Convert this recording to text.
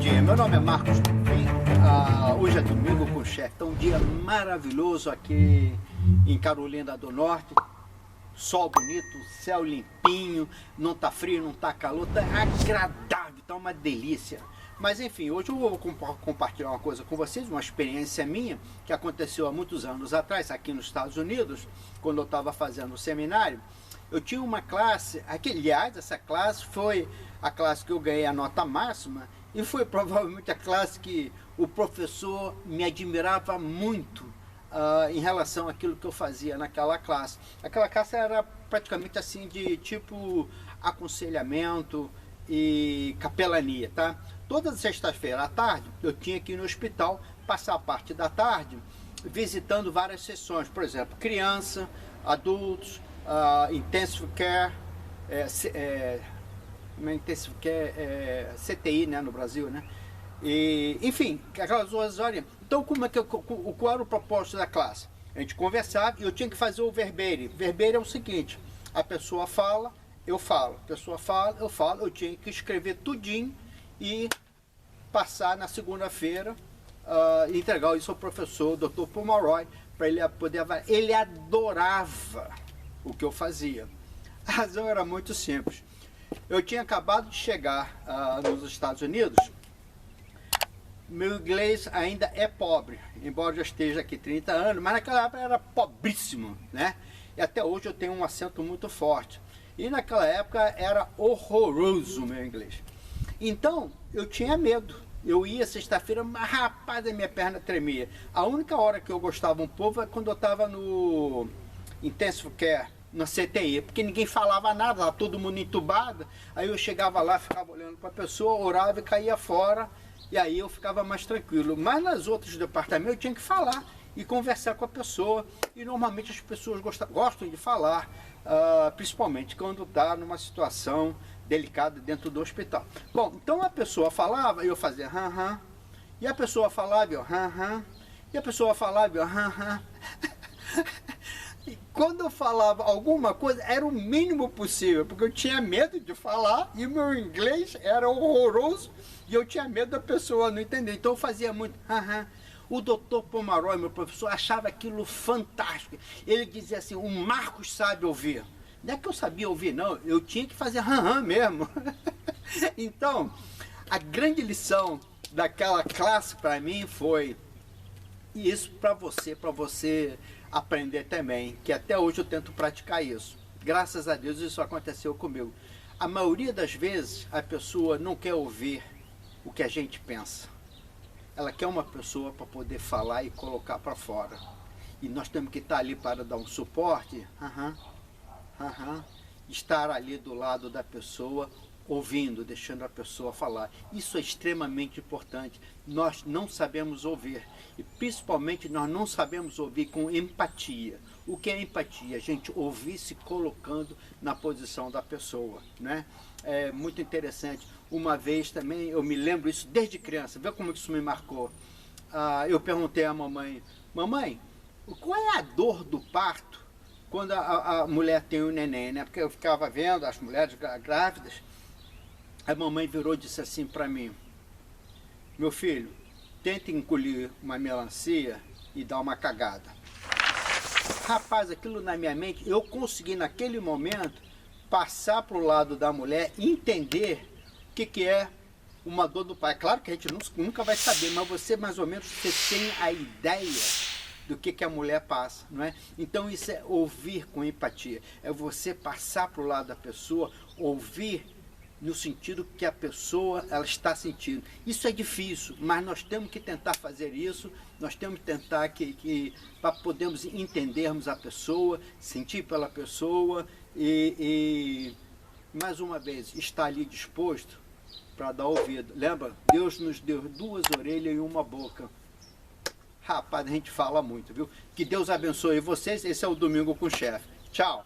dia, meu nome é Marcos Bonfim. Hoje é domingo com o chefe. Então, um dia maravilhoso aqui em Carolina do Norte. Sol bonito, céu limpinho, não tá frio, não tá calor, tá agradável, tá uma delícia. Mas enfim, hoje eu vou compartilhar uma coisa com vocês, uma experiência minha que aconteceu há muitos anos atrás aqui nos Estados Unidos, quando eu estava fazendo o seminário. Eu tinha uma classe, aliás, essa classe foi a classe que eu ganhei a nota máxima e foi provavelmente a classe que o professor me admirava muito em relação àquilo que eu fazia naquela classe. Aquela classe era praticamente assim de tipo aconselhamento e capelania, tá? Toda sexta-feira à tarde eu tinha que ir no hospital, passar a parte da tarde visitando várias sessões, por exemplo, criança, adultos, intensive care, intensive care, CTI, né, no Brasil, né? E, enfim, aquelas 2 horas. Então, qual era o propósito da classe? A gente conversava e eu tinha que fazer o verbete. Verbete é o seguinte: a pessoa fala, eu falo, a pessoa fala, eu falo. Eu tinha que escrever tudinho e passar na segunda-feira e entregar isso ao professor, o Dr. Pomeroy, para ele poder avaliar. Ele adorava o que eu fazia. A razão era muito simples. Eu tinha acabado de chegar nos Estados Unidos. Meu inglês ainda é pobre, embora eu esteja aqui 30 anos, mas naquela época era pobríssimo, né? E até hoje eu tenho um acento muito forte. E naquela época era horroroso o meu inglês. Então, eu tinha medo. Eu ia sexta-feira, mas rapaz, a minha perna tremia. A única hora que eu gostava um pouco é quando eu estava no Intensive Care, na CTI, porque ninguém falava nada, estava todo mundo entubado. Aí eu chegava lá, ficava olhando para a pessoa, orava e caía fora. E aí eu ficava mais tranquilo. Mas nas outros departamentos eu tinha que falar e conversar com a pessoa. E normalmente as pessoas gostam de falar, principalmente quando está numa situação delicada dentro do hospital. Bom, então a pessoa falava e eu fazia hã. E a pessoa falava e eu hã. E a pessoa falava e eu hã. E quando eu falava alguma coisa, era o mínimo possível, porque eu tinha medo de falar e o meu inglês era horroroso e eu tinha medo da pessoa não entender. Então eu fazia muito hã. O Dr. Pomeroy, meu professor, achava aquilo fantástico. Ele dizia assim: o Marcos sabe ouvir. Não é que eu sabia ouvir, não, eu tinha que fazer hã mesmo. Então, a grande lição daquela classe para mim foi, e isso para você aprender também, que até hoje eu tento praticar isso. Graças a Deus isso aconteceu comigo. A maioria das vezes a pessoa não quer ouvir o que a gente pensa. Ela quer uma pessoa para poder falar e colocar para fora. E nós temos que estar ali para dar um suporte, estar ali do lado da pessoa, ouvindo, deixando a pessoa falar. Isso é extremamente importante. Nós não sabemos ouvir e principalmente nós não sabemos ouvir com empatia. O que é empatia? A gente ouvir se colocando na posição da pessoa, né? É muito interessante. Uma vez também, eu me lembro isso desde criança, vê como isso me marcou. Eu perguntei à mamãe: mamãe, qual é a dor do parto quando a mulher tem um neném, né? Porque eu ficava vendo as mulheres grávidas. A mamãe virou e disse assim para mim: meu filho, tente engolir uma melancia e dar uma cagada. Rapaz, aquilo na minha mente, eu consegui naquele momento passar para o lado da mulher e entender o que é uma dor do pai. Claro que a gente nunca vai saber, mas você mais ou menos você tem a ideia do que a mulher passa, não é? Então isso é ouvir com empatia, é você passar para o lado da pessoa, ouvir no sentido que a pessoa ela está sentindo. Isso é difícil, mas nós temos que tentar fazer isso, nós temos que tentar para podermos entendermos a pessoa, sentir pela pessoa e mais uma vez, estar ali disposto para dar ouvido. Lembra? Deus nos deu 2 orelhas e uma boca. Rapaz, a gente fala muito, viu? Que Deus abençoe vocês. Esse é o Domingo com o Chefe. Tchau!